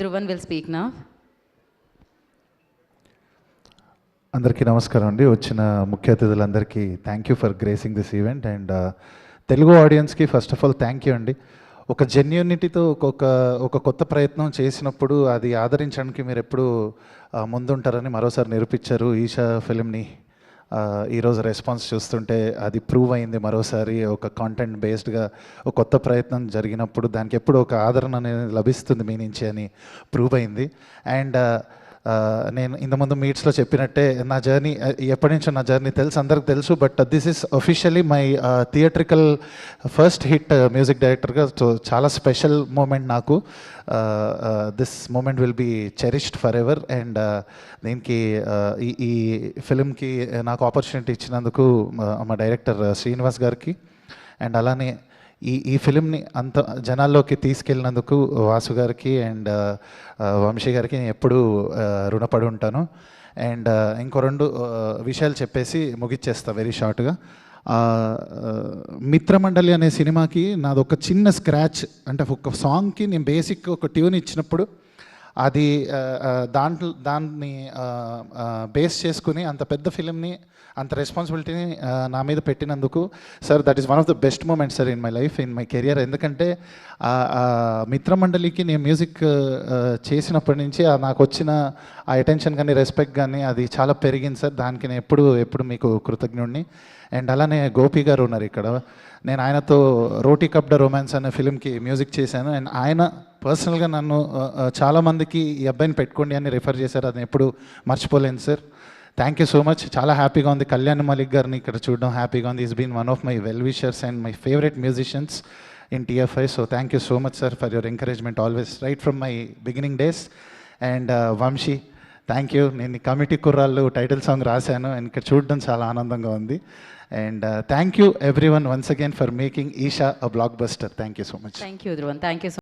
Dhruvan will speak now. అందరికీ నమస్కారం అండి. వచ్చిన ముఖ్య అతిథులందరికీ thank you for gracing this event. And Telugu ఆడియన్స్కి first of all thank you అండి. ఒక జెన్యూనిటీతో ఒక కొత్త ప్రయత్నం చేసినప్పుడు అది ఆదరించడానికి మీరు ఎప్పుడు ముందుంటారని మరోసారి నిరూపించారు. ఈషా ఫిలింని ఈరోజు రెస్పాన్స్ చూస్తుంటే అది ప్రూవ్ అయింది. మరోసారి ఒక కాంటెంట్ బేస్డ్గా ఒక కొత్త ప్రయత్నం జరిగినప్పుడు దానికి ఎప్పుడు ఒక ఆదరణ అనేది లభిస్తుంది మీ నుంచి అని ప్రూవ్ అయింది. అండ్ నేను ఇంతకుముందు మీట్స్లో చెప్పినట్టే నా జర్నీ ఎప్పటి నుంచో నా జర్నీ తెలుసు, అందరికి తెలుసు. But this is officially my theatrical first hit music డైరెక్టర్గా. సో చాలా స్పెషల్ మూమెంట్ నాకు. This moment will be cherished forever. And దీనికి ఈ ఫిలింకి నాకు ఆపర్చునిటీ ఇచ్చినందుకు మా డైరెక్టర్ శ్రీనివాస్ గారికి, అండ్ అలానే ఈ ఫిలింని అంత జనాల్లోకి తీసుకెళ్ళినందుకు వాసు గారికి అండ్ వంశీ గారికి నేను ఎప్పుడూ రుణపడి ఉంటాను. అండ్ ఇంకో రెండు విషయాలు చెప్పేసి ముగిచ్చేస్తా వెరీ షార్ట్గా. మిత్రమండలి అనే సినిమాకి నాది ఒక చిన్న స్క్రాచ్, అంటే ఒక సాంగ్కి నేను బేసిక్ ఒక ట్యూన్ ఇచ్చినప్పుడు అది దాన్ని బేస్ చేసుకుని అంత పెద్ద ఫిలింని అంత రెస్పాన్సిబిలిటీని నా మీద పెట్టినందుకు sir, that is one of the best moments sir in my life, in my career. ఎందుకంటే మిత్రమండలికి నేను మ్యూజిక్ చేసినప్పటి నుంచి నాకు వచ్చిన ఆ అటెన్షన్ కానీ రెస్పెక్ట్ కానీ అది చాలా పెరిగింది సార్. దానికి నేను ఎప్పుడు మీకు కృతజ్ఞుడిని. అండ్ అలానే గోపి గారు ఉన్నారు ఇక్కడ. నేను ఆయనతో రోటీ కప్డా రొమాన్స్ అనే ఫిలింకి మ్యూజిక్ చేశాను. అండ్ ఆయన పర్సనల్గా నన్ను చాలామందికి ఈ అబ్బాయిని పెట్టుకోండి అని రిఫర్ చేశారు. అది ఎప్పుడు మర్చిపోలేను sir. Thank you so much. చాలా హ్యాపీగా ఉంది కళ్యాణ్ మలిక్ గారిని ఇక్కడ చూడడం, హ్యాపీగా ఉంది. Is been one of my well wishers and my favourite musicians in TFI. So thank you so much sir for your encouragement always right from my beginning days. And Vamsi, thank you. నేను committee కుర్రాళ్ళు title song రాశాను and ఇక్కడ చూడడం చాలా ఆనందంగా ఉంది. And thank you everyone once again for making Eesha a blockbuster. Thank you so much. Thank you, Dhruvan. Thank you so